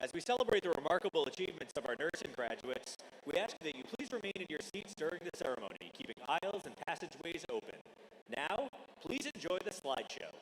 As we celebrate the remarkable achievements of our nursing graduates, we ask that you please remain in your seats during the ceremony, keeping aisles and passageways open. Now, please enjoy the slideshow.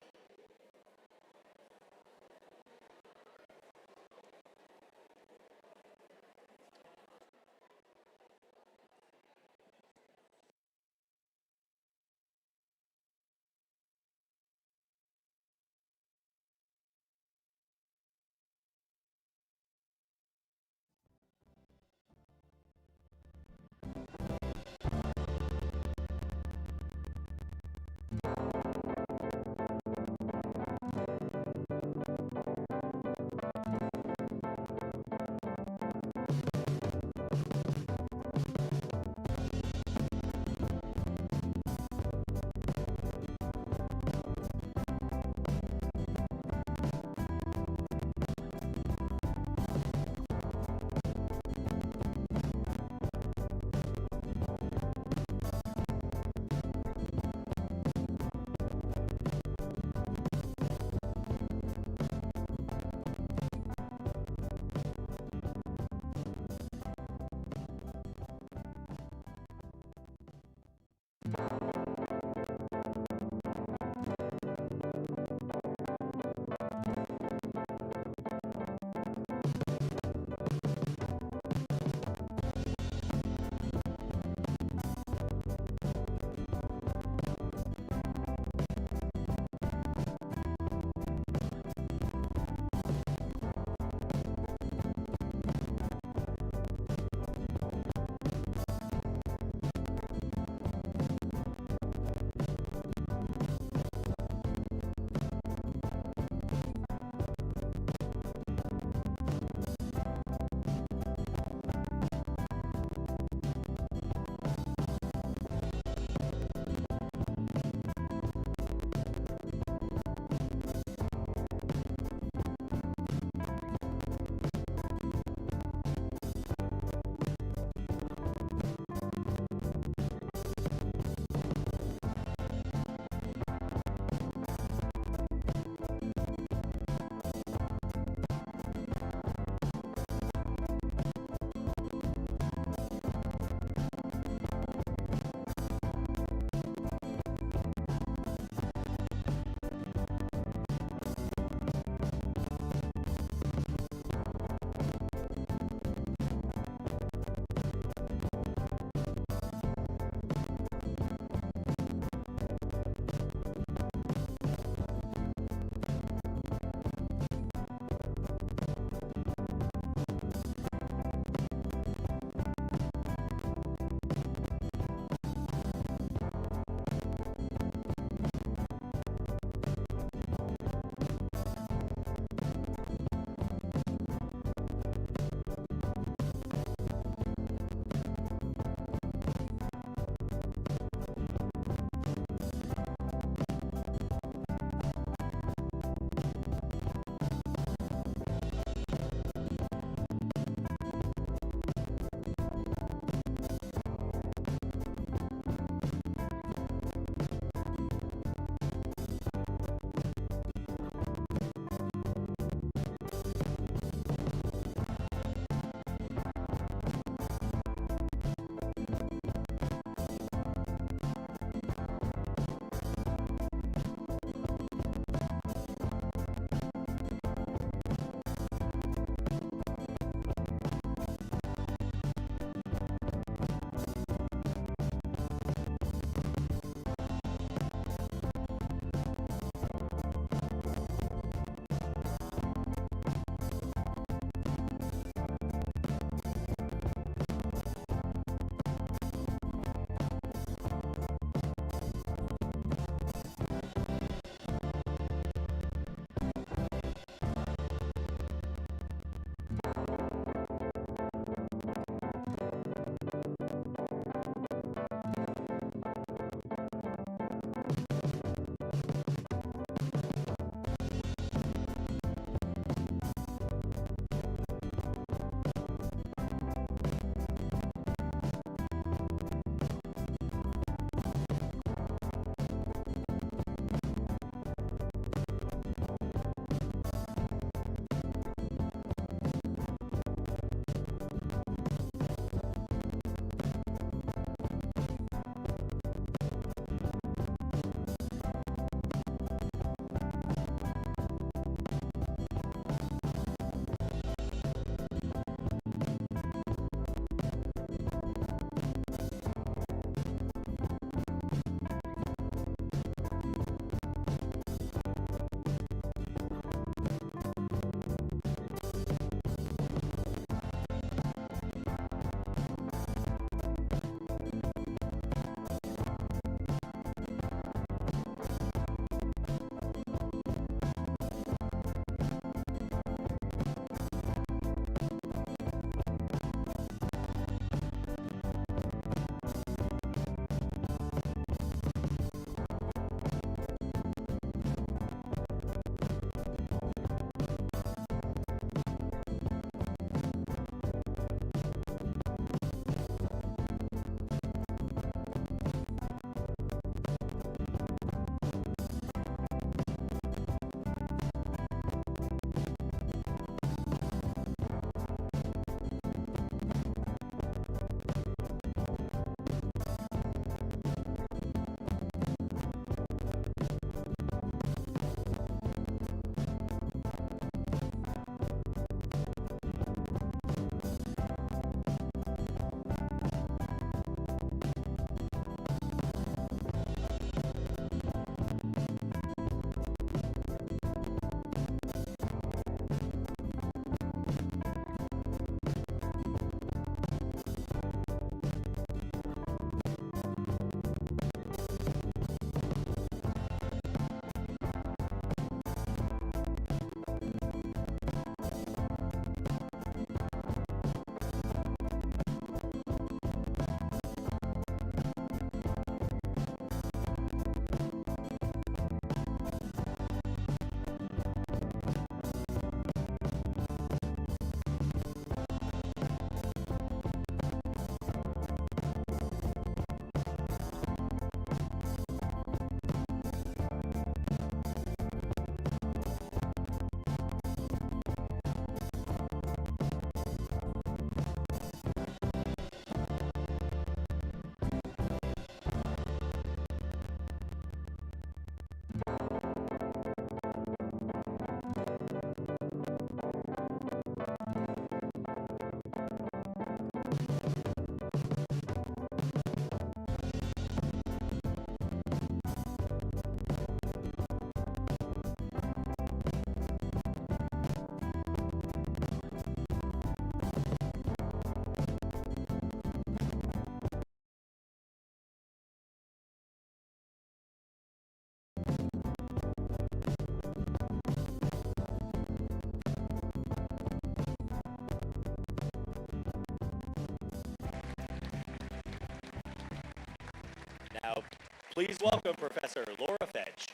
Please welcome Professor Laura Fetch.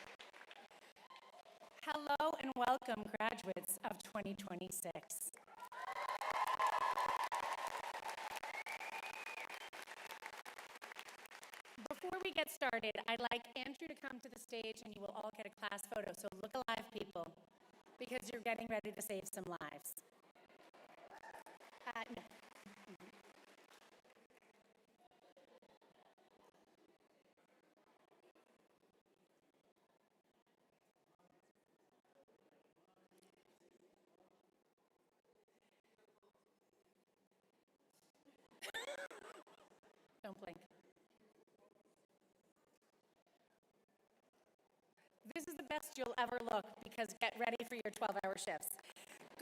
Hello and welcome, graduates of 2026. Before we get started, I'd like Andrew to come to the stage and you will all get a class photo. So look alive, people, because you're getting ready to save some lives. No. Don't blink. This is the best you'll ever look because get ready for your 12-hour shifts.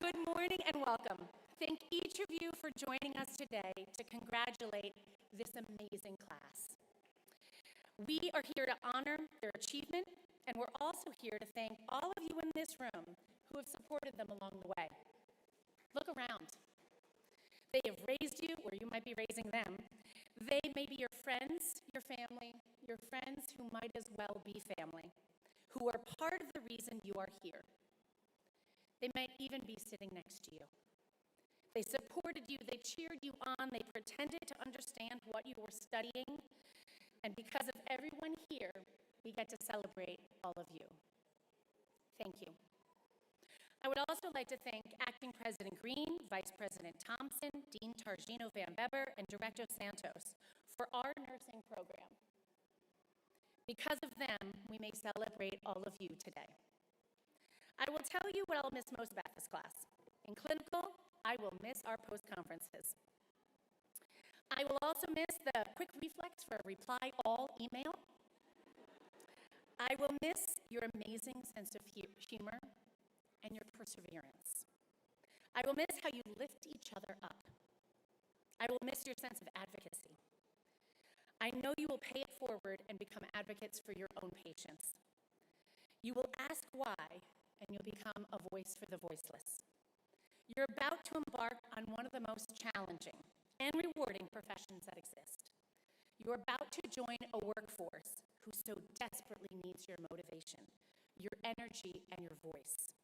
Good morning and welcome. Thank each of you for joining us today to congratulate this amazing class. We are here to honor their achievement, and we're also here to thank all of you in this room who have supported them along the way. Look around. They have raised you, or you might be raising them. They may be your friends, your family, your friends who might as well be family, who are part of the reason you are here. They might even be sitting next to you. They supported you, they cheered you on, they pretended to understand what you were studying, and because of everyone here, we get to celebrate all of you. Thank you. I would also like to thank Acting President Green, Vice President Thompson, Dean Targino Van Beber, and Director Santos for our nursing program. Because of them, we may celebrate all of you today. I will tell you what I'll miss most about this class. In clinical, I will miss our post-conferences. I will also miss the quick reflex for a reply all email. I will miss your amazing sense of humor and your perseverance. I will miss how you lift each other up. I will miss your sense of advocacy. I know you will pay it forward and become advocates for your own patients. You will ask why, and you'll become a voice for the voiceless. You're about to embark on one of the most challenging and rewarding professions that exist. You're about to join a workforce who so desperately needs your motivation, your energy, and your voice.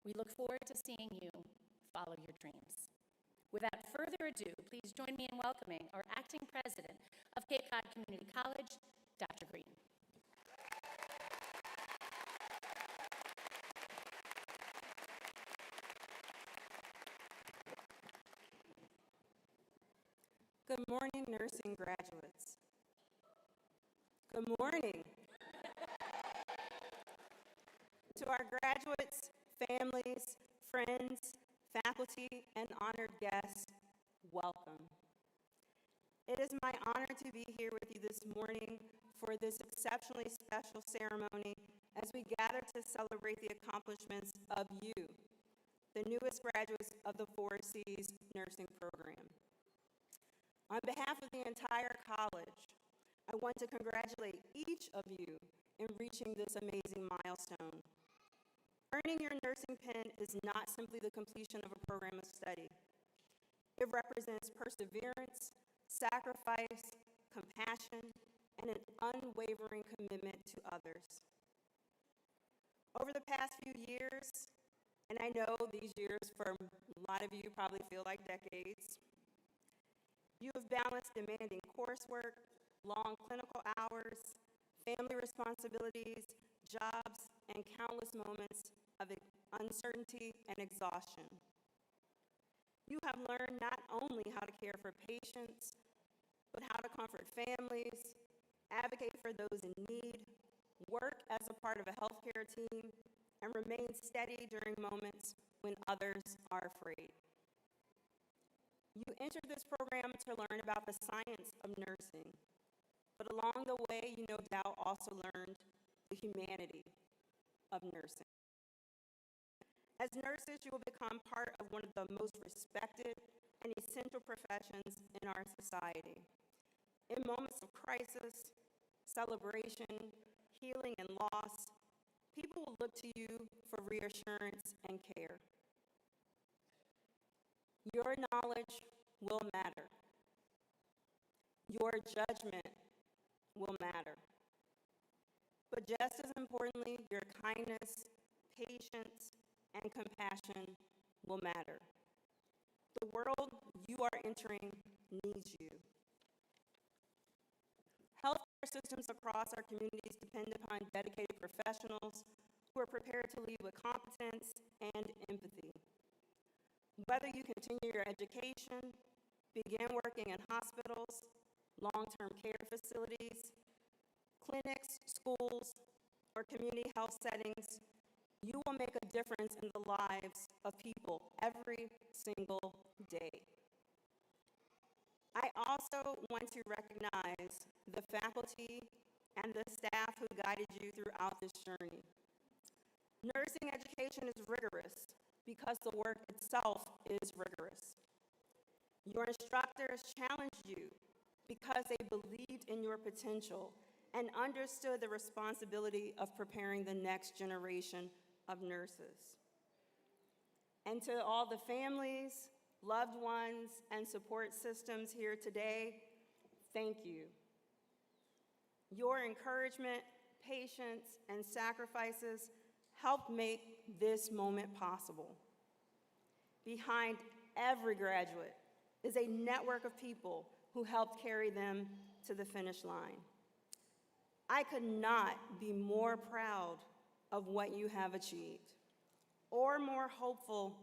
We look forward to seeing you follow your dreams. Without further ado, please join me in welcoming our acting president of Cape Cod Community College, Dr. Green. Good morning, nursing graduates. Good morning. To our graduates, families, friends, faculty, and honored guests, welcome. It is my honor to be here with you this morning for this exceptionally special ceremony as we gather to celebrate the accomplishments of you, the newest graduates of the 4C's nursing program. On behalf of the entire college, I want to congratulate each of you in reaching this amazing milestone. Earning your nursing pin is not simply the completion of a program of study. It represents perseverance, sacrifice, compassion, and an unwavering commitment to others. Over the past few years, and I know these years for a lot of you probably feel like decades, you have balanced demanding coursework, long clinical hours, family responsibilities, jobs, and countless moments of uncertainty and exhaustion. You have learned not only how to care for patients, but how to comfort families, advocate for those in need, work as a part of a healthcare team, and remain steady during moments when others are afraid. You entered this program to learn about the science of nursing, but along the way, you no doubt also learned the humanity of nursing. As nurses, you will become part of one of the most respected and essential professions in our society. In moments of crisis, celebration, healing, and loss, people will look to you for reassurance and care. Your knowledge will matter. Your judgment will matter. but just as importantly, your kindness, patience, and compassion will matter. The world you are entering needs you. Healthcare systems across our communities depend upon dedicated professionals who are prepared to lead with competence and empathy. Whether you continue your education, begin working in hospitals, long-term care facilities, clinics, schools, or community health settings, you will make a difference in the lives of people every single day. I also want to recognize the faculty and the staff who guided you throughout this journey. Nursing education is rigorous because the work itself is rigorous. Your instructors challenged you because they believed in your potential and understood the responsibility of preparing the next generation of nurses. And to all the families, loved ones, and support systems here today, thank you. Your encouragement, patience, and sacrifices helped make this moment possible. Behind every graduate is a network of people who helped carry them to the finish line. I could not be more proud of what you have achieved or more hopeful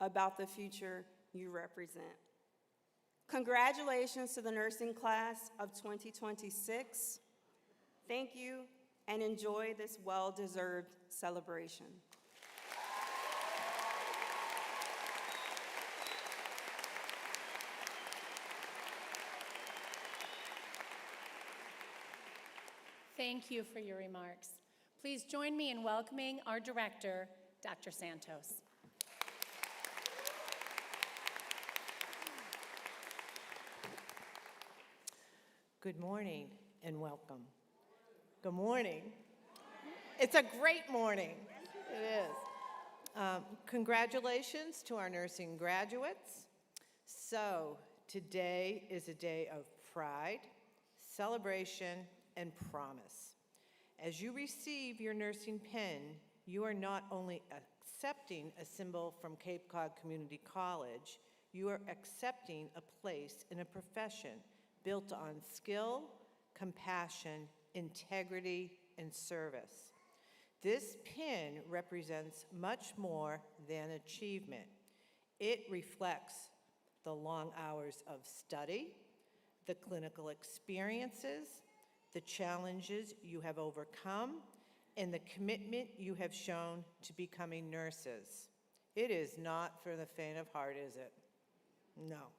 about the future you represent. Congratulations to the nursing class of 2026. Thank you, and enjoy this well-deserved celebration. Thank you for your remarks. Please join me in welcoming our director, Dr. Santos. Good morning and welcome. Good morning. It's a great morning. It is. Congratulations to our nursing graduates. So today is a day of pride, celebration, and promise. As you receive your nursing pin, you are not only accepting a symbol from Cape Cod Community College, you are accepting a place in a profession built on skill, compassion, integrity, and service. This pin represents much more than achievement. It reflects the long hours of study, the clinical experiences, the challenges you have overcome, and the commitment you have shown to becoming nurses. It is not for the faint of heart, is it? No.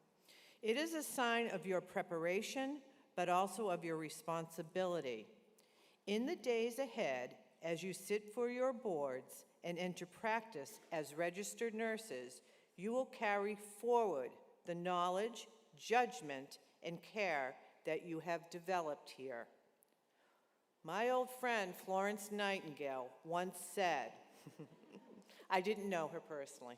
It is a sign of your preparation, but also of your responsibility. In the days ahead, as you sit for your boards and enter practice as registered nurses, you will carry forward the knowledge, judgment, and care that you have developed here. My old friend Florence Nightingale once said, I didn't know her personally,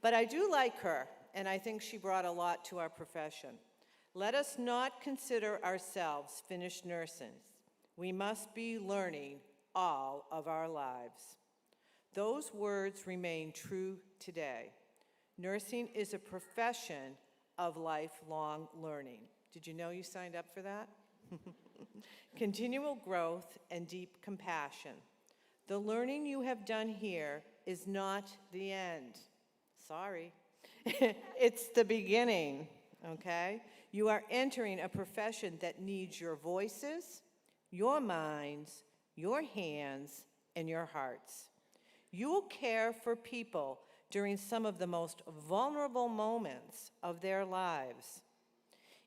but I do like her, and I think she brought a lot to our profession. Let us not consider ourselves finished nurses. We must be learning all of our lives. Those words remain true today. Nursing is a profession of lifelong learning. Did you know you signed up for that? Continual growth and deep compassion. The learning you have done here is not the end. Sorry. It's the beginning, okay? You are entering a profession that needs your voices, your minds, your hands, and your hearts. You will care for people during some of the most vulnerable moments of their lives.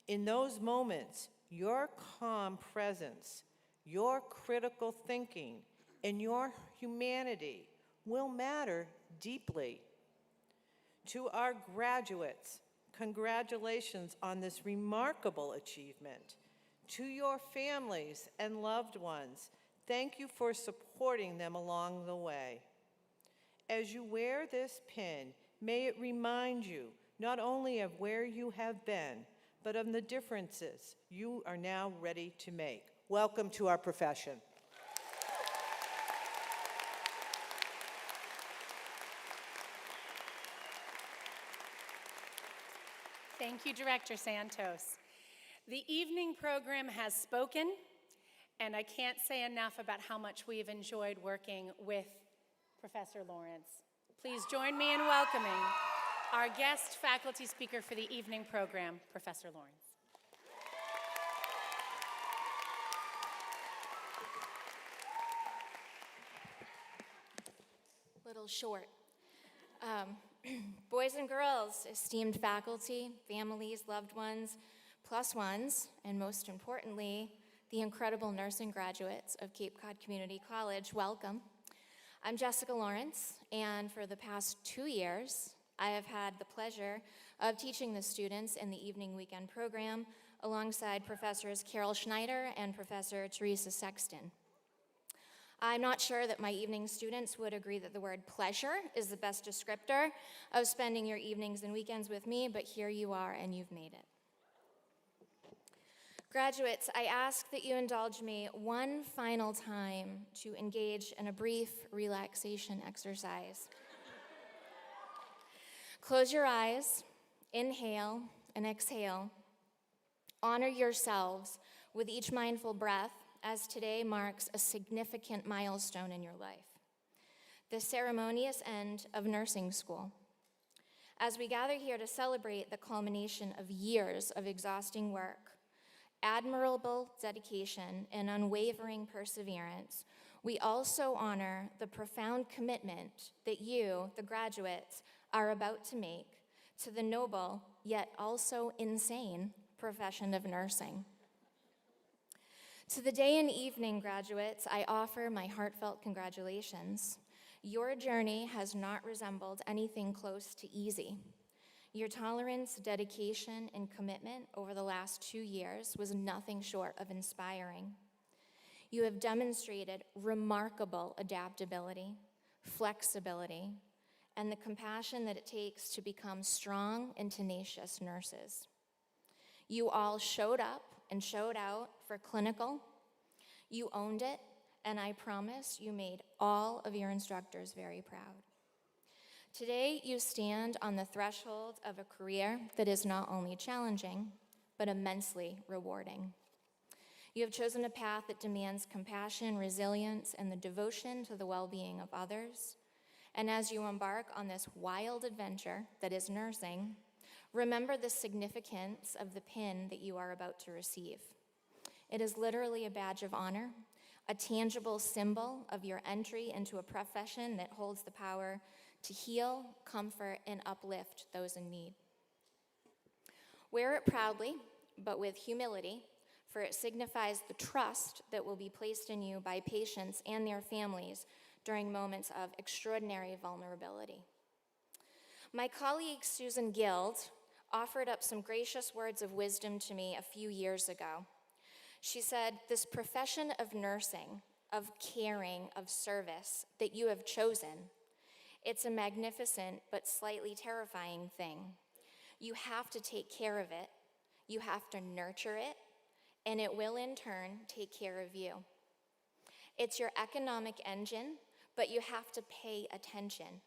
In those moments, your calm presence, your critical thinking, and your humanity will matter deeply. To our graduates, congratulations on this remarkable achievement. To your families and loved ones, thank you for supporting them along the way. As you wear this pin, may it remind you not only of where you have been, but of the differences you are now ready to make. Welcome to our profession. Thank you, Director Santos. The evening program has spoken, and I can't say enough about how much we've enjoyed working with Professor Lawrence. Please join me in welcoming our guest faculty speaker for the evening program, Professor Lawrence. Little short. Boys and girls, esteemed faculty, families, loved ones, plus ones, and most importantly, the incredible nursing graduates of Cape Cod Community College, welcome. I'm Jessica Lawrence, and for the past 2 years, I have had the pleasure of teaching the students in the evening weekend program alongside Professors Carol Schneider and Professor Teresa Sexton. I'm not sure that my evening students would agree that the word pleasure is the best descriptor of spending your evenings and weekends with me, but here you are and you've made it. Graduates, I ask that you indulge me one final time to engage in a brief relaxation exercise. Close your eyes, inhale and exhale. Honor yourselves with each mindful breath, as today marks a significant milestone in your life, the ceremonious end of nursing school. As we gather here to celebrate the culmination of years of exhausting work, admirable dedication, and unwavering perseverance, we also honor the profound commitment that you, the graduates, are about to make to the noble, yet also insane, profession of nursing. To the day and evening graduates, I offer my heartfelt congratulations. Your journey has not resembled anything close to easy. Your tolerance, dedication, and commitment over the last 2 years was nothing short of inspiring. You have demonstrated remarkable adaptability, flexibility, and the compassion that it takes to become strong and tenacious nurses. You all showed up and showed out for clinical. You owned it, and I promise you made all of your instructors very proud. Today, you stand on the threshold of a career that is not only challenging, but immensely rewarding. You have chosen a path that demands compassion, resilience, and the devotion to the well-being of others. And as you embark on this wild adventure that is nursing, remember the significance of the pin that you are about to receive. It is literally a badge of honor, a tangible symbol of your entry into a profession that holds the power to heal, comfort, and uplift those in need. Wear it proudly, but with humility, for it signifies the trust that will be placed in you by patients and their families during moments of extraordinary vulnerability. My colleague Susan Guild offered up some gracious words of wisdom to me a few years ago. She said, "This profession of nursing, of caring, of service that you have chosen, it's a magnificent but slightly terrifying thing. You have to take care of it, you have to nurture it, and it will in turn take care of you. It's your economic engine, but you have to pay attention.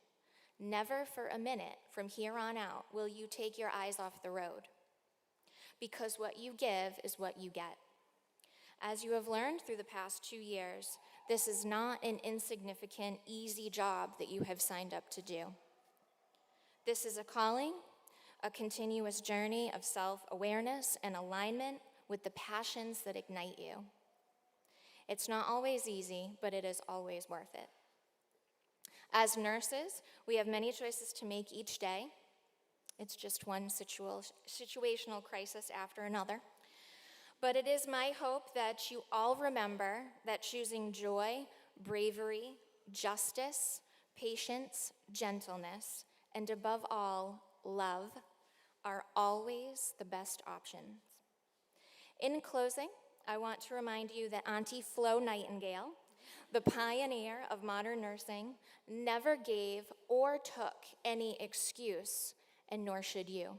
Never for a minute from here on out will you take your eyes off the road, because what you give is what you get. As you have learned through the past 2 years, this is not an insignificant, easy job that you have signed up to do. This is a calling, a continuous journey of self-awareness and alignment with the passions that ignite you. It's not always easy, but it is always worth it. As nurses, we have many choices to make each day. It's just one situational crisis after another. But it is my hope that you all remember that choosing joy, bravery, justice, patience, gentleness, and above all, love are always the best options. In closing, I want to remind you that Auntie Flo Nightingale, the pioneer of modern nursing, never gave or took any excuse, and nor should you.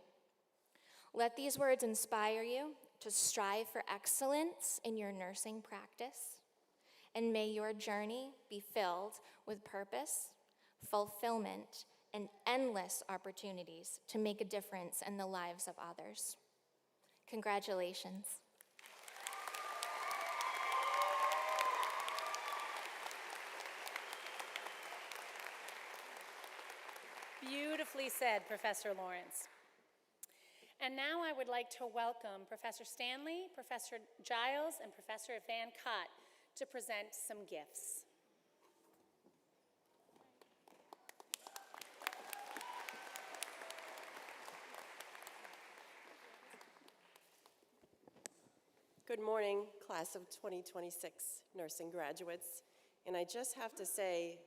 Let these words inspire you, to strive for excellence in your nursing practice, and may your journey be filled with purpose, fulfillment, and endless opportunities to make a difference in the lives of others. Congratulations. Beautifully said, Professor Lawrence. And now I would like to welcome Professor Stanley, Professor Giles, and Professor Van Cott to present some gifts. Good morning, class of 2026 nursing graduates. And I just have to say,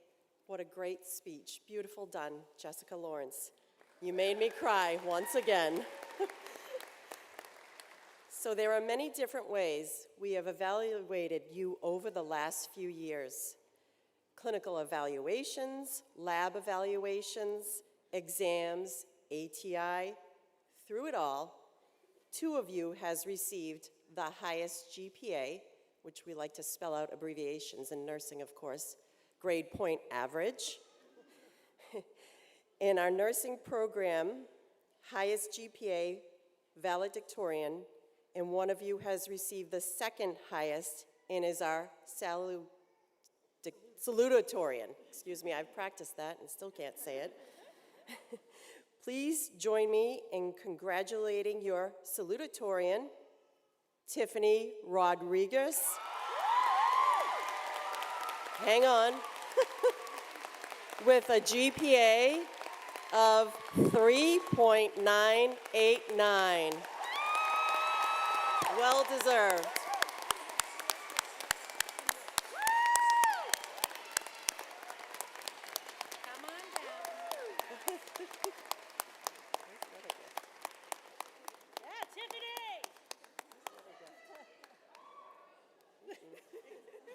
what a great speech. Beautiful done, Jessica Lawrence. You made me cry once again. So there are many different ways we have evaluated you over the last few years. Clinical evaluations, lab evaluations, exams, ATI. Through it all, 2 of you has received the highest GPA, which we like to spell out abbreviations in nursing, of course, grade point average. In our nursing program, highest GPA, valedictorian, and 1 of you has received the 2nd highest and is our salutatorian. Excuse me, I've practiced that and still can't say it. Please join me in congratulating your salutatorian, Tiffany Rodriguez. Hang on. With a GPA of 3.989. Well deserved. Come on down. Yeah, Tiffany! Oh, there it is. We didn't rehearse that.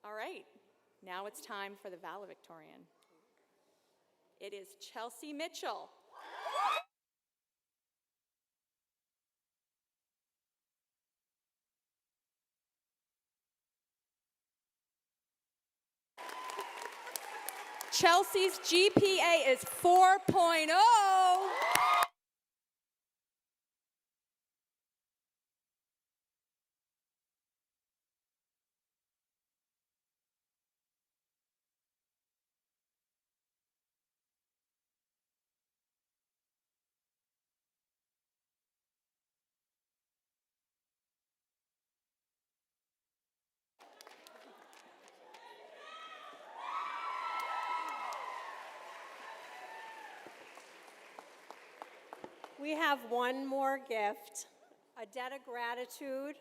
All right, now it's time for the valedictorian. It is Chelsea Mitchell. Chelsea's GPA is 4.0. We have one more gift, a debt of gratitude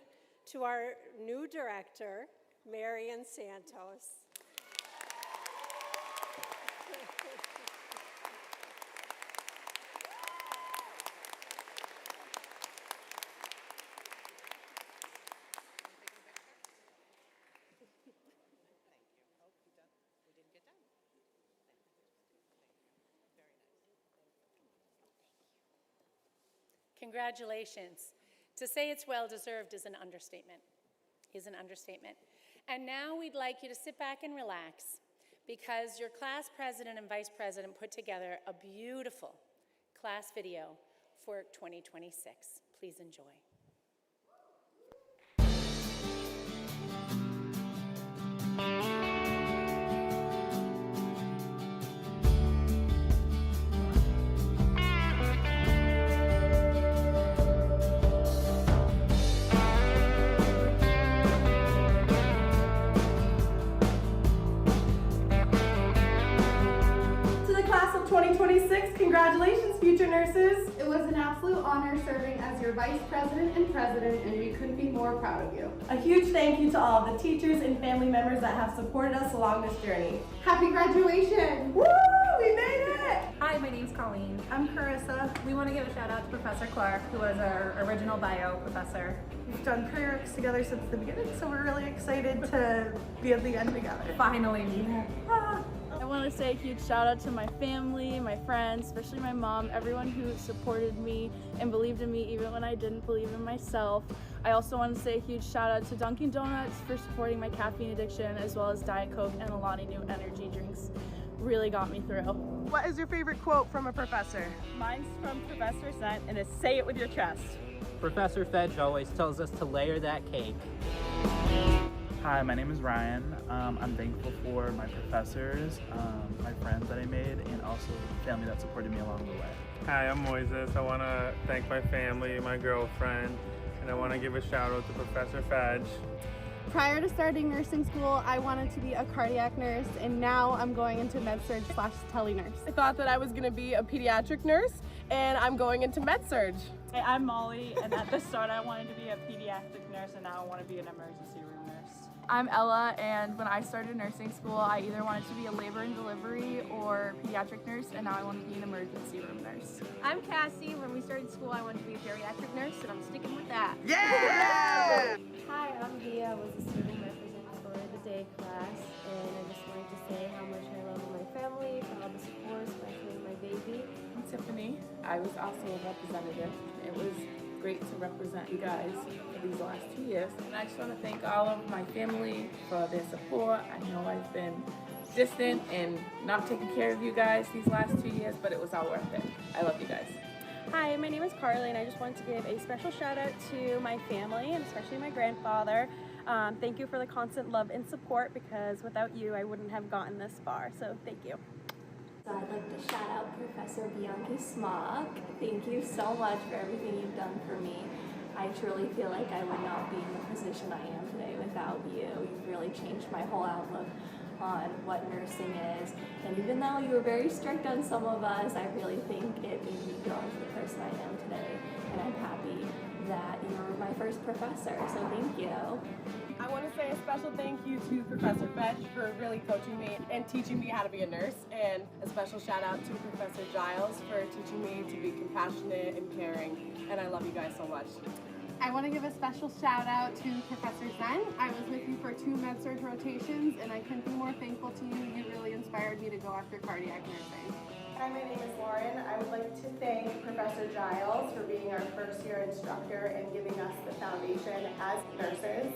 to our new director, Marian Santos. Congratulations. To say it's well-deserved is an understatement. And now we'd like you to sit back and relax because your class president and vice president put together a beautiful class video for 2026. Please enjoy. To the class of 2026. Congratulations, future nurses. It was an absolute honor serving as your vice president and president, and we couldn't be more proud of you. A huge thank you to all of the teachers and family members that have supported us along this journey. Happy graduation! Woo! We made it! Hi, my name's Colleen. I'm Carissa. We want to give a shout out to Professor Clark, who was our original bio professor. We've done prereqs together since the beginning, so we're really excited to be at the end together. Finally, I want to say a huge shout out to my family, my friends, especially my mom, everyone who supported me and believed in me even when I didn't believe in myself. I also want to say a huge shout out to Dunkin' Donuts for supporting my caffeine addiction, as well as Diet Coke and Alani Nu energy drinks. Really got me through. What is your favorite quote from a professor? Mine's from Professor Zent, and it's "Say it with your chest." Professor Fedge always tells us to layer that cake. Hi, my name is Ryan. I'm thankful for my professors, my friends that I made, and also the family that supported me along the way. Hi, I'm Moises. I want to thank my family, my girlfriend, and I want to give a shout out to Professor Fedge. Prior to starting nursing school, I wanted to be a cardiac nurse, and now I'm going into med-surg/tele-nurse. I thought that I was going to be a pediatric nurse, and I'm going into med-surg. Hey, I'm Molly, and at the start I wanted to be a pediatric nurse, and now I want to be an emergency room nurse. I'm Ella, and when I started nursing school, I either wanted to be a labor and delivery or pediatric nurse, and now I want to be an emergency room nurse. I'm Cassie. When we started school, I wanted to be a geriatric nurse, and I'm sticking with that. Yeah! Hi, I'm Dia. I was a student representative for the day class, and I just wanted to say how much I love my family, for all the support, especially my baby. I'm Tiffany. I was also a representative. It was great to represent you guys for these last 2 years. And I just want to thank all of my family for their support. I know I've been distant and not taking care of you guys these last 2 years, but it was all worth it. I love you guys. Hi, my name is Carly, and I just wanted to give a special shout out to my family and especially my grandfather. Thank you for the constant love and support, because without you, I wouldn't have gotten this far. So thank you. So I'd like to shout out Professor Bianchi Smock. Thank you so much for everything you've done for me. I truly feel like I would not be in the position I am today without you. You've really changed my whole outlook on what nursing is. And even though you were very strict on some of us, I really think it made me grow into the person I am today. And I'm happy that you were my first professor, so thank you. I want to say a special thank you to Professor Fetch for really coaching me and teaching me how to be a nurse, and a special shout out to Professor Giles for teaching me to be compassionate and caring, and I love you guys so much. I want to give a special shout out to Professor Zen. I was with you for 2 med-surg rotations, and I couldn't be more thankful to you. You really inspired me to go after cardiac nursing. Hi, my name is Lauren. I would like to thank Professor Giles for being our first year instructor and giving us the foundation as nurses,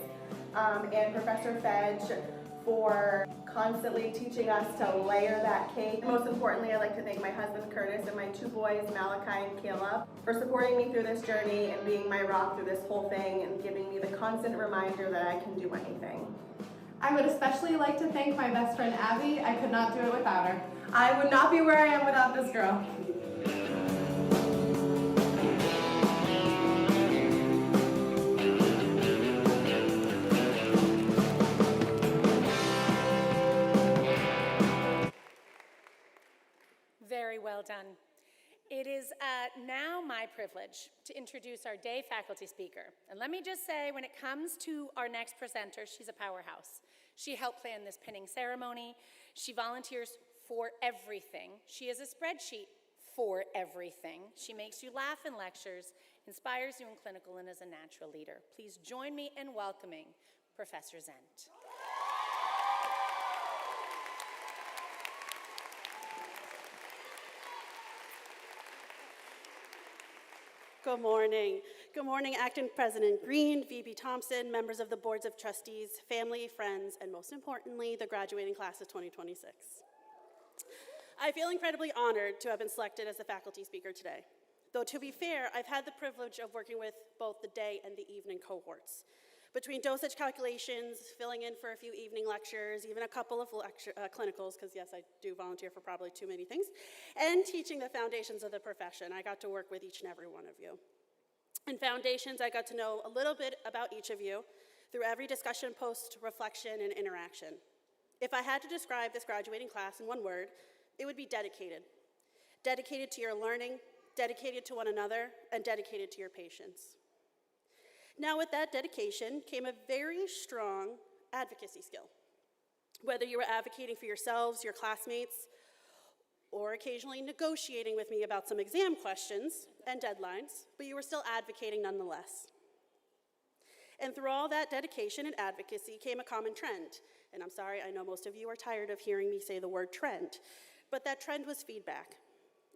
and Professor Fedge for constantly teaching us to layer that cake. Most importantly, I'd like to thank my husband Curtis and my 2 boys, Malachi and Caleb, for supporting me through this journey and being my rock through this whole thing and giving me the constant reminder that I can do anything. I would especially like to thank my best friend Abby. I could not do it without her. I would not be where I am without this girl. Very well done. It is now my privilege to introduce our day faculty speaker. And let me just say, when it comes to our next presenter, she's a powerhouse. She helped plan this pinning ceremony. She volunteers for everything. She is a spreadsheet for everything. She makes you laugh in lectures, inspires you in clinical, and is a natural leader. Please join me in welcoming Professor Zent. Good morning. Good morning, Acting President Green, VP Thompson, members of the Boards of Trustees, family, friends, and most importantly, the graduating class of 2026. I feel incredibly honored to have been selected as the faculty speaker today. Though to be fair, I've had the privilege of working with both the day and the evening cohorts. Between dosage calculations, filling in for a few evening lectures, even a couple of clinicals, because yes, I do volunteer for probably too many things, and teaching the foundations of the profession, I got to work with each and every one of you. In Foundations, I got to know a little bit about each of you through every discussion, post, reflection, and interaction. If I had to describe this graduating class in one word, it would be dedicated. dedicated to your learning, dedicated to one another, and dedicated to your patients. Now, with that dedication came a very strong advocacy skill. Whether you were advocating for yourselves, your classmates, or occasionally negotiating with me about some exam questions and deadlines, but you were still advocating nonetheless. And through all that dedication and advocacy came a common trend. And I'm sorry, I know most of you are tired of hearing me say the word trend, but that trend was feedback.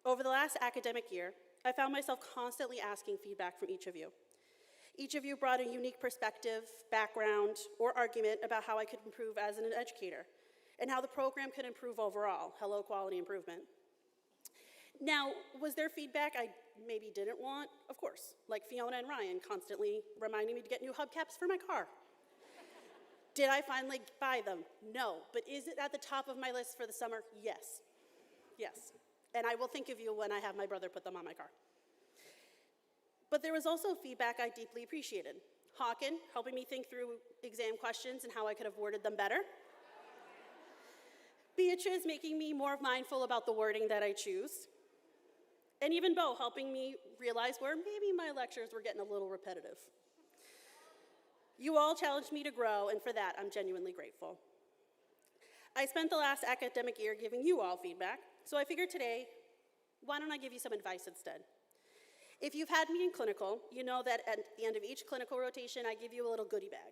Over the last academic year, I found myself constantly asking feedback from each of you. Each of you brought a unique perspective, background, or argument about how I could improve as an educator and how the program could improve overall. Hello, quality improvement. Now, was there feedback I maybe didn't want? Of course, like Fiona and Ryan constantly reminding me to get new hubcaps for my car. Did I finally buy them? No. But is it at the top of my list for the summer? Yes. Yes. And I will think of you when I have my brother put them on my car. But there was also feedback I deeply appreciated. Hawken helping me think through exam questions and how I could have worded them better. Beatrice making me more mindful about the wording that I choose. And even Bo helping me realize where maybe my lectures were getting a little repetitive. You all challenged me to grow, and for that, I'm genuinely grateful. I spent the last academic year giving you all feedback, so I figured today, why don't I give you some advice instead? If you've had me in clinical, you know that at the end of each clinical rotation, I give you a little goodie bag.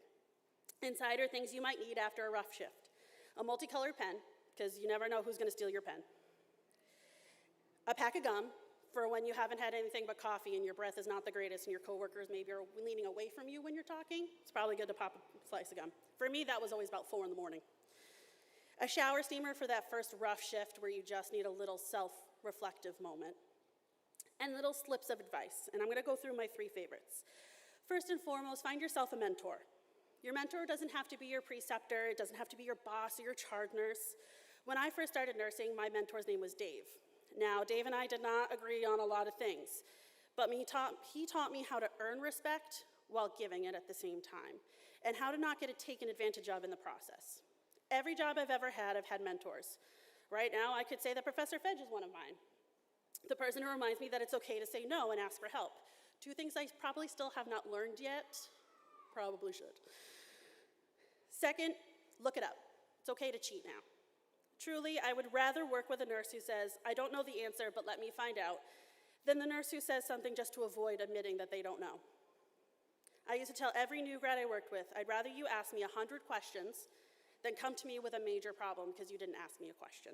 Inside are things you might need after a rough shift. A multicolored pen, because you never know who's going to steal your pen. A pack of gum, for when you haven't had anything but coffee and your breath is not the greatest and your coworkers maybe are leaning away from you when you're talking. It's probably good to pop a slice of gum. For me, that was always about 4 in the morning. A shower steamer for that first rough shift where you just need a little self-reflective moment. And little slips of advice, and I'm going to go through my 3 favorites. First and foremost, find yourself a mentor. Your mentor doesn't have to be your preceptor, it doesn't have to be your boss or your charge nurse. When I first started nursing, my mentor's name was Dave. Now, Dave and I did not agree on a lot of things, but he taught me how to earn respect while giving it at the same time, and how to not get it taken advantage of in the process. Every job I've ever had, I've had mentors. Right now, I could say that Professor Fedge is one of mine. The person who reminds me that it's okay to say no and ask for help. 2 things I probably still have not learned yet, probably should. Second, look it up. It's okay to cheat now. Truly, I would rather work with a nurse who says, I don't know the answer, but let me find out, than the nurse who says something just to avoid admitting that they don't know. I used to tell every new grad I worked with, I'd rather you ask me 100 questions than come to me with a major problem because you didn't ask me a question.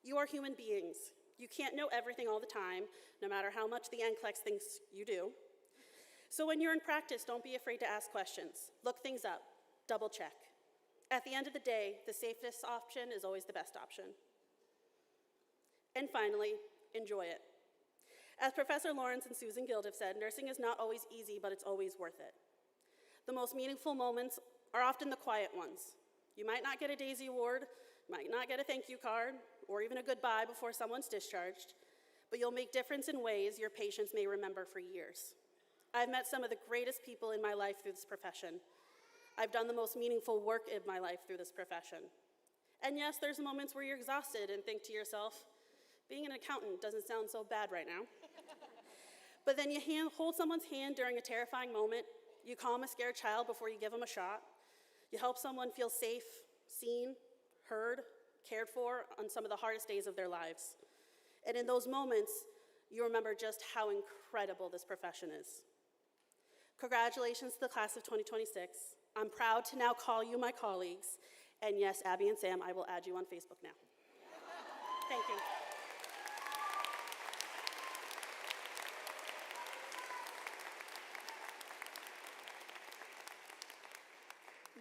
You are human beings. You can't know everything all the time, no matter how much the NCLEX thinks you do. So when you're in practice, don't be afraid to ask questions. Look things up. Double check. At the end of the day, the safest option is always the best option. And finally, enjoy it. As Professor Lawrence and Susan Guild have said, nursing is not always easy, but it's always worth it. The most meaningful moments are often the quiet ones. You might not get a Daisy Award, might not get a thank you card, or even a goodbye before someone's discharged, but you'll make difference in ways your patients may remember for years. I've met some of the greatest people in my life through this profession. I've done the most meaningful work in my life through this profession. And yes, there's moments where you're exhausted and think to yourself, being an accountant doesn't sound so bad right now. But then you hold someone's hand during a terrifying moment, you calm a scared child before you give them a shot, you help someone feel safe, seen, heard, cared for on some of the hardest days of their lives. And in those moments, you remember just how incredible this profession is. Congratulations to the class of 2026. I'm proud to now call you my colleagues. And yes, Abby and Sam, I will add you on Facebook now. Thank you.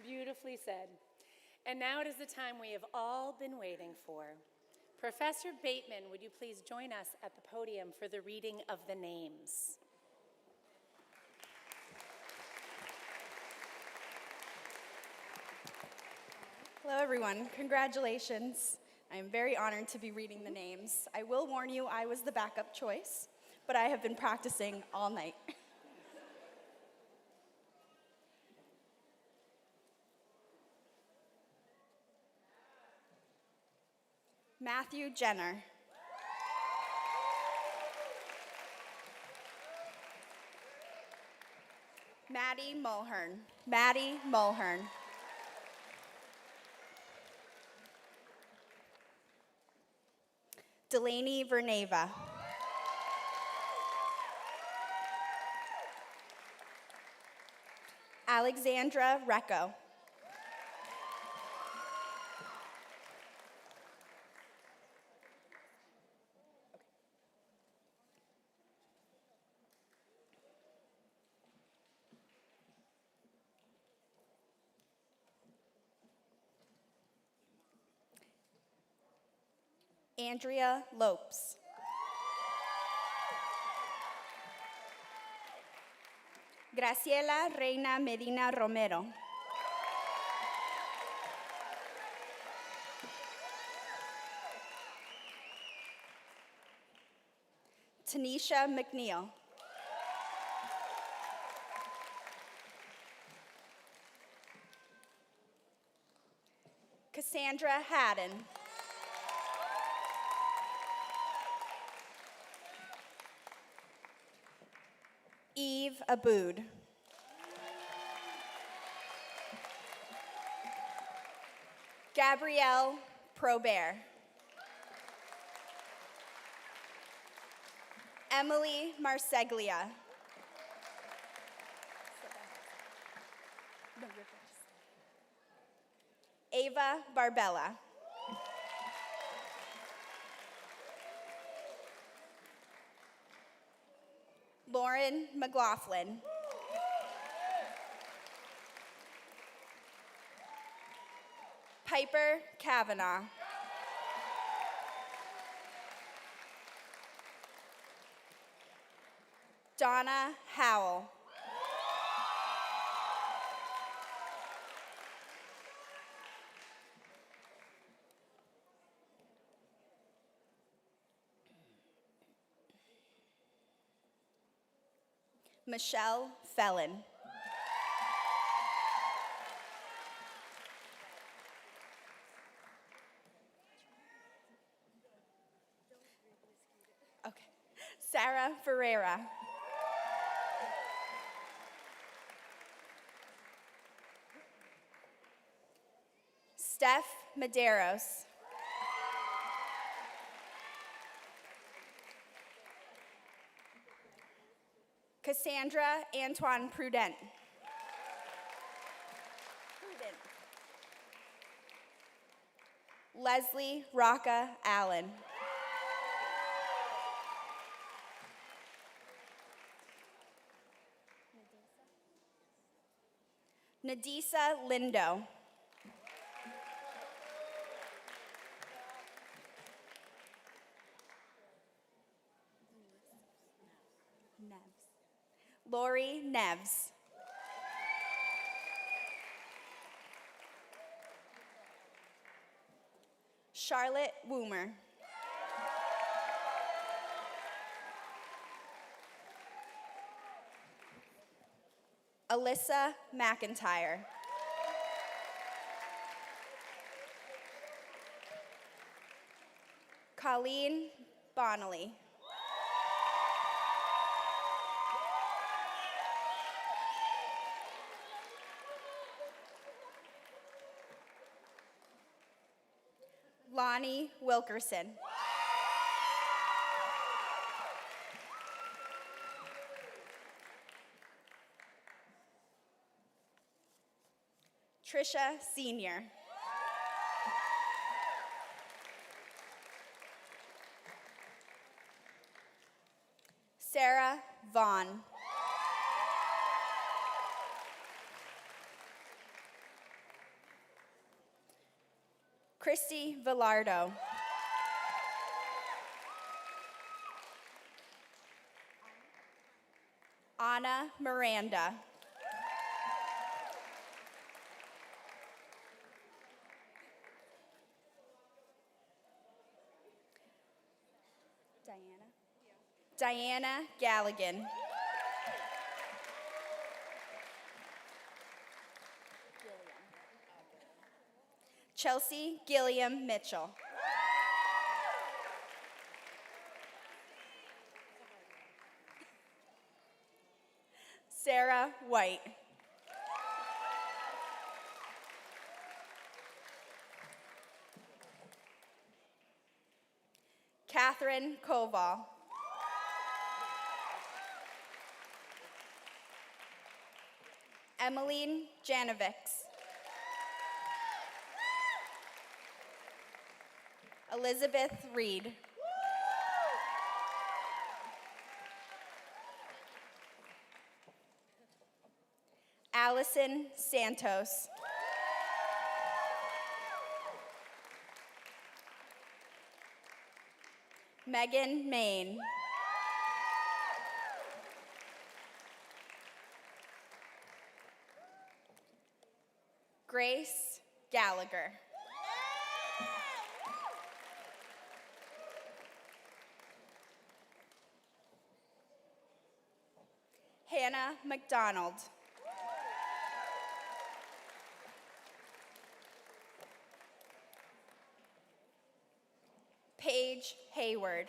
Beautifully said. And now it is the time we have all been waiting for. Professor Bateman, would you please join us at the podium for the reading of the names? Hello, everyone. Congratulations. I am very honored to be reading the names. I will warn you, I was the backup choice, but I have been practicing all night. Matthew Jenner. Maddie Mulhern. Maddie Mulhern. Delaney Verneva. Alexandra Recco. Andrea Lopes. Graciela Reina Medina Romero. Tanisha McNeil. Cassandra Haddon. Eve Aboud. Gabrielle Probert. Emily Marseglia. Ava Barbella. Lauren McLaughlin. Piper Kavanaugh. Donna Howell. Michelle Felon. Okay. Sarah Ferreira. Steph Medeiros. Cassandra Antoine Prudent. Leslie Rocca Allen. Nadisa Lindo. Lori Neves. Charlotte Woomer. Alyssa McIntyre. Colleen Bonnelly. Lonnie Wilkerson. Trisha Senior. Sarah Vaughn. Christy Villardo. Anna Miranda. Diana Galligan. Chelsea Gilliam Mitchell. Sarah White. Catherine Koval. Emmeline Janovics. Elizabeth Reed. Allison Santos. Megan Main. Grace Gallagher. Hannah McDonald. Paige Hayward.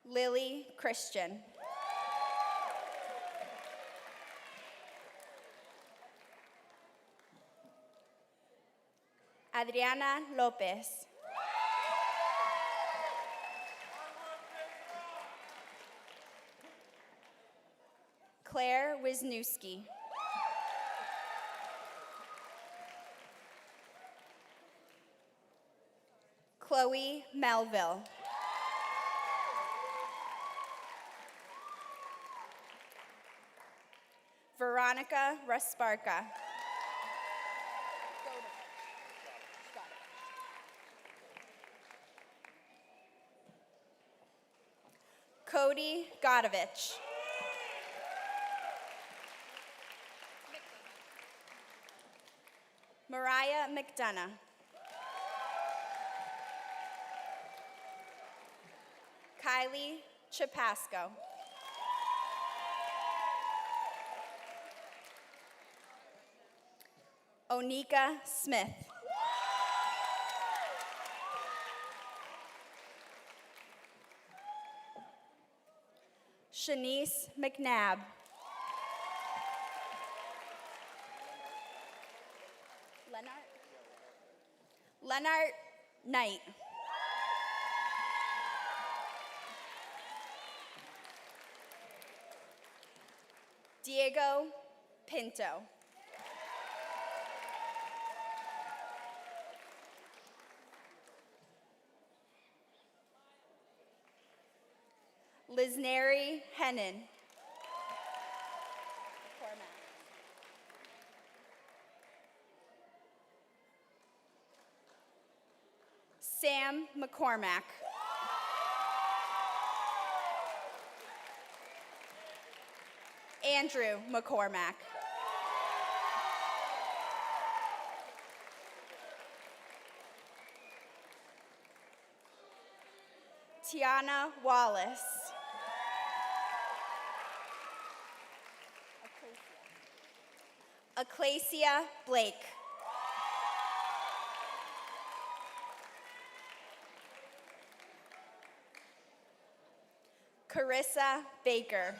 Lily Christian. Adriana Lopez. Claire Wisniewski. Chloe Melville. Veronica Rasparka. Cody Godovich. Mariah McDonough. Kylie Chapasco. Onika Smith. Shanice McNabb. Leonard Knight. Diego Pinto. Liznary Hennon. Sam McCormack. Andrew McCormack. Tiana Wallace. Ecclesia Blake. Carissa Baker.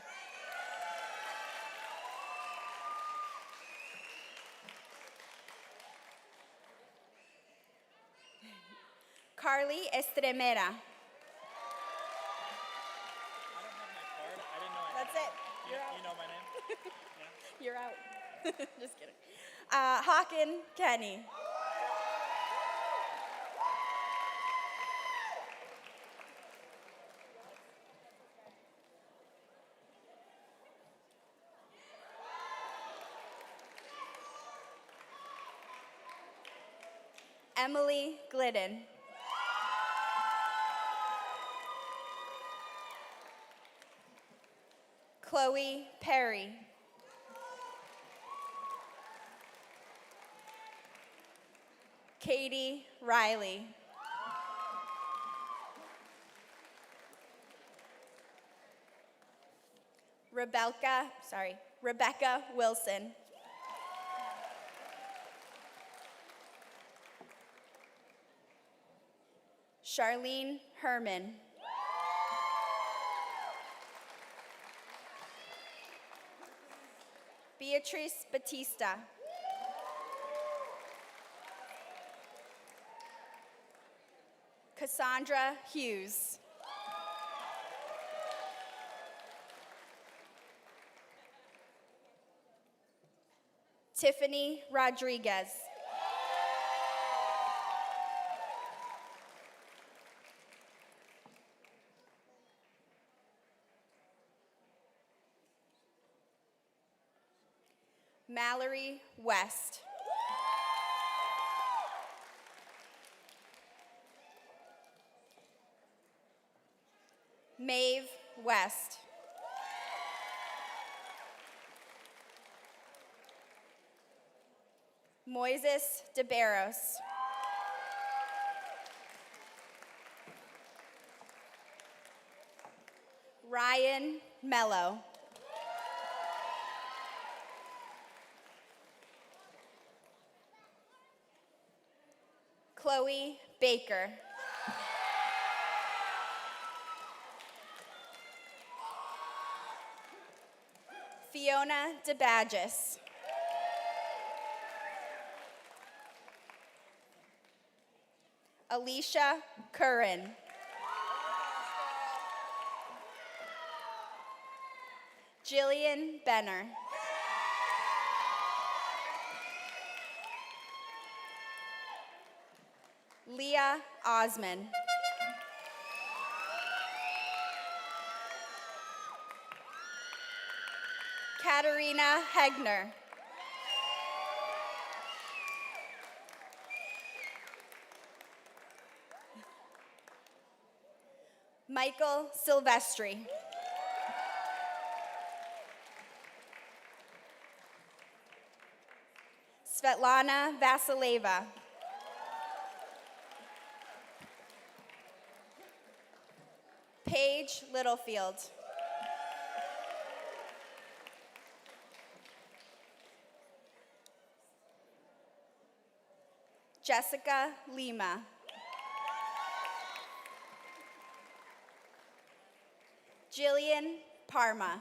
Carly Estremera. That's it. You're out. You know my name? You're out. Just kidding. Hawken Kenny. Emily Glidden. Chloe Perry. Katie Riley. Rebecca Wilson. Charlene Herman. Beatrice Batista. Cassandra Hughes. Tiffany Rodriguez. Mallory West. Maeve West. Moises de Barros. Ryan Mello. Chloe Baker. Fiona DeBadges. Alicia Curran. Jillian Benner. Leah Osman. Katarina Hegner. Michael Silvestri. Svetlana Vasileva. Paige Littlefield. Jessica Lima. Jillian Parma.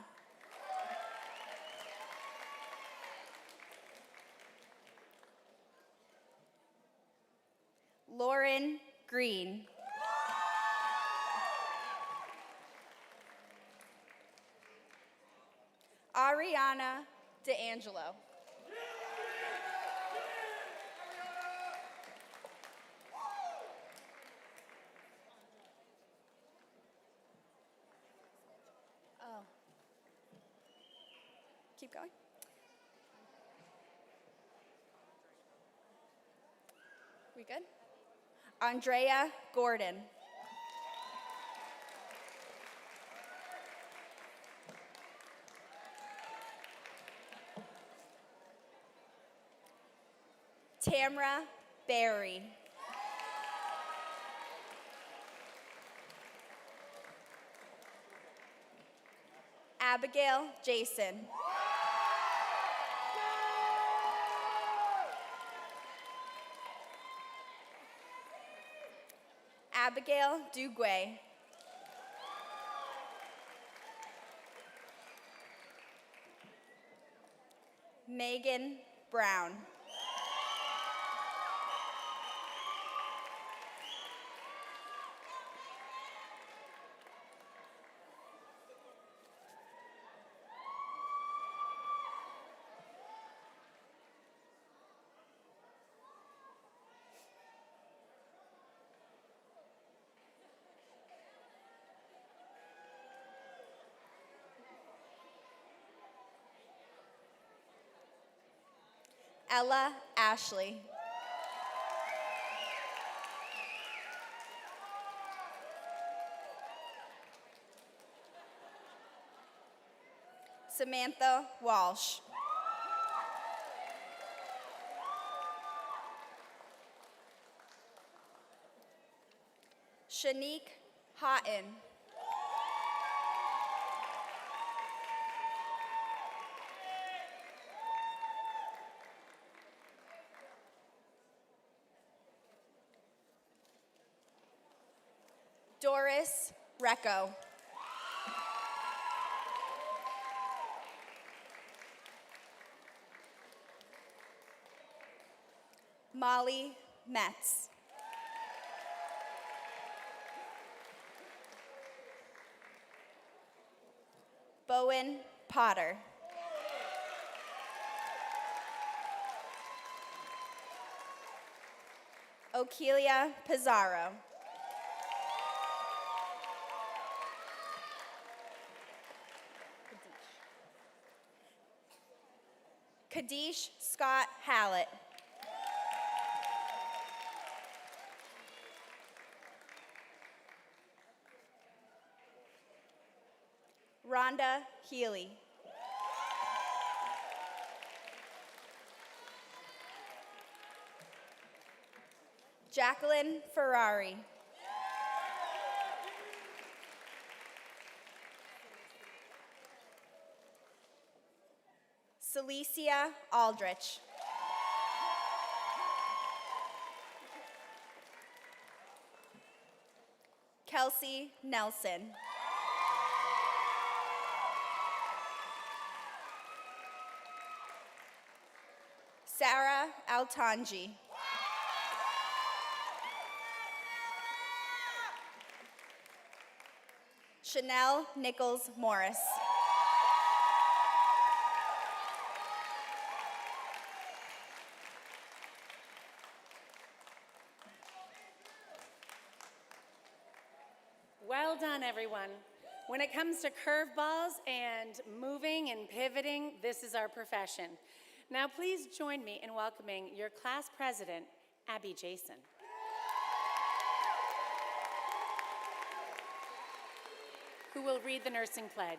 Lauren Green. Ariana DeAngelo. Oh. Keep going. We good? Andrea Gordon. Tamra Berry. Abigail Jason. Abigail Duguay. Megan Brown. Ella Ashley. Samantha Walsh. Shanique Houghton. Doris Recco. Molly Metz. Bowen Potter. Okelia Pizarro. Kadish Scott Hallett. Rhonda Healy. Jacqueline Ferrari. Celicia Aldrich. Kelsey Nelson. Sarah Altanji. Chanel Nichols Morris. Well done, everyone. When it comes to curveballs and moving and pivoting, this is our profession. Now, please join me in welcoming your class president, Abby Jason. Who will read the nursing pledge.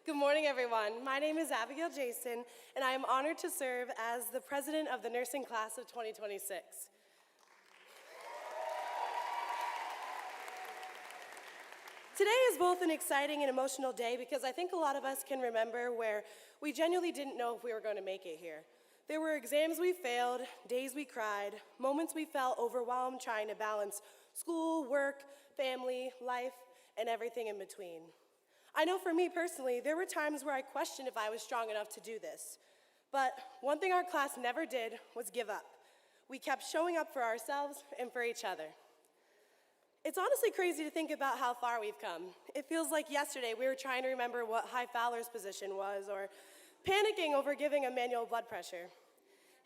Good morning, everyone. My name is Abigail Jason, and I am honored to serve as the president of the nursing class of 2026. Today is both an exciting and emotional day because I think a lot of us can remember where we genuinely didn't know if we were going to make it here. There were exams we failed, days we cried, moments we felt overwhelmed trying to balance school, work, family, life, and everything in between. I know for me personally, there were times where I questioned if I was strong enough to do this. But one thing our class never did was give up. We kept showing up for ourselves and for each other. It's honestly crazy to think about how far we've come. It feels like yesterday we were trying to remember what high Fowler's position was or panicking over giving a manual blood pressure.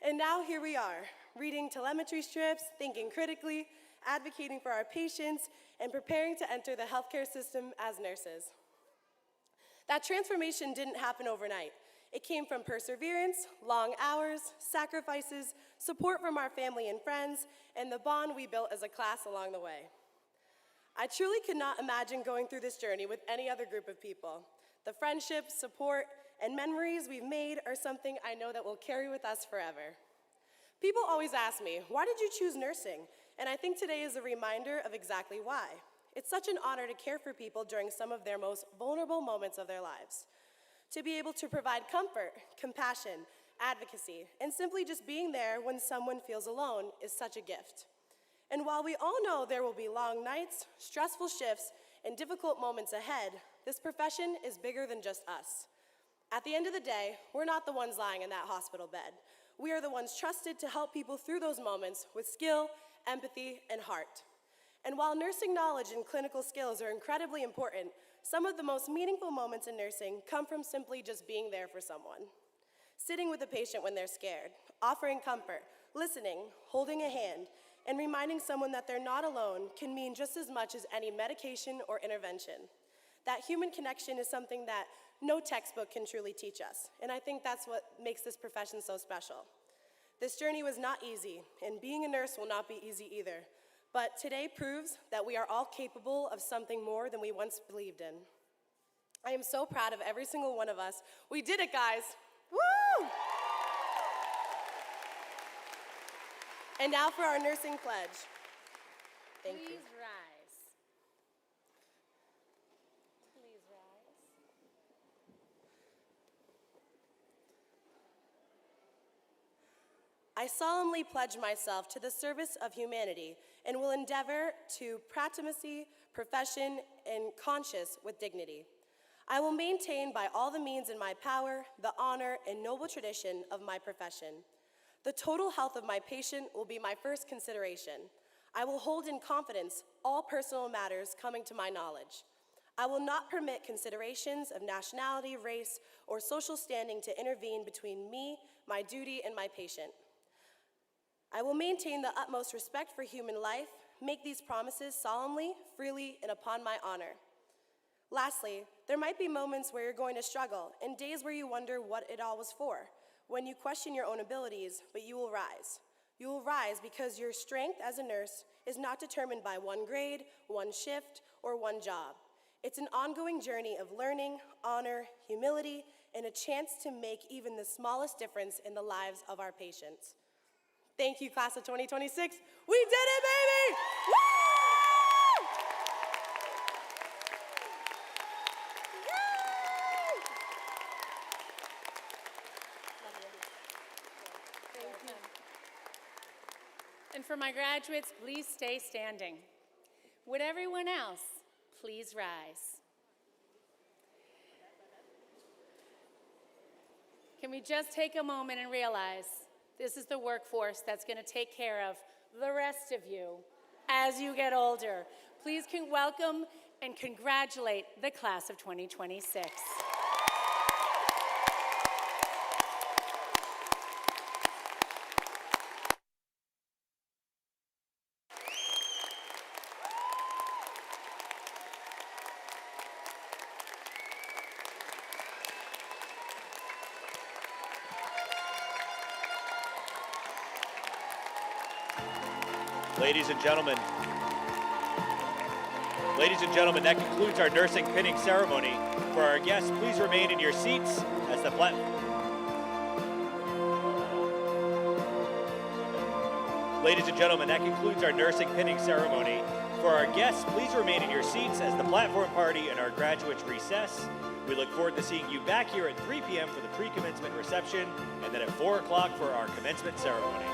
And now here we are, reading telemetry strips, thinking critically, advocating for our patients, and preparing to enter the healthcare system as nurses. That transformation didn't happen overnight. It came from perseverance, long hours, sacrifices, support from our family and friends, and the bond we built as a class along the way. I truly could not imagine going through this journey with any other group of people. The friendships, support, and memories we've made are something I know that will carry with us forever. People always ask me, why did you choose nursing? And I think today is a reminder of exactly why. It's such an honor to care for people during some of their most vulnerable moments of their lives. To be able to provide comfort, compassion, advocacy, and simply just being there when someone feels alone is such a gift. And while we all know there will be long nights, stressful shifts, and difficult moments ahead, this profession is bigger than just us. At the end of the day, we're not the ones lying in that hospital bed. We are the ones trusted to help people through those moments with skill, empathy, and heart. And while nursing knowledge and clinical skills are incredibly important, some of the most meaningful moments in nursing come from simply just being there for someone. Sitting with a patient when they're scared, offering comfort, listening, holding a hand, and reminding someone that they're not alone can mean just as much as any medication or intervention. That human connection is something that no textbook can truly teach us, and I think that's what makes this profession so special. This journey was not easy, and being a nurse will not be easy either. But today proves that we are all capable of something more than we once believed in. I am so proud of every single one of us. We did it, guys. Woo! And now for our nursing pledge. Thank you. Please rise. Please rise. I solemnly pledge myself to the service of humanity and will endeavor to practice, profession, and conscience with dignity. I will maintain by all the means in my power the honor and noble tradition of my profession. The total health of my patient will be my first consideration. I will hold in confidence all personal matters coming to my knowledge. I will not permit considerations of nationality, race, or social standing to intervene between me, my duty, and my patient. I will maintain the utmost respect for human life, make these promises solemnly, freely, and upon my honor. Lastly, there might be moments where you're going to struggle and days where you wonder what it all was for, when you question your own abilities, but you will rise. You will rise because your strength as a nurse is not determined by one grade, one shift, or one job. It's an ongoing journey of learning, honor, humility, and a chance to make even the smallest difference in the lives of our patients. Thank you, class of 2026. We did it, baby! Woo! And for my graduates, please stay standing. Would everyone else please rise? Can we just take a moment and realize this is the workforce that's going to take care of the rest of you as you get older. Please welcome and congratulate the class of 2026. Ladies and gentlemen, that concludes our nursing pinning ceremony. For our guests, please remain in your seats as the Ladies and gentlemen, that concludes our nursing pinning ceremony. For our guests, please remain in your seats as the platform party and our graduates recess. We look forward to seeing you back here at 3 p.m. for the pre-commencement reception and then at 4 o'clock for our commencement ceremony.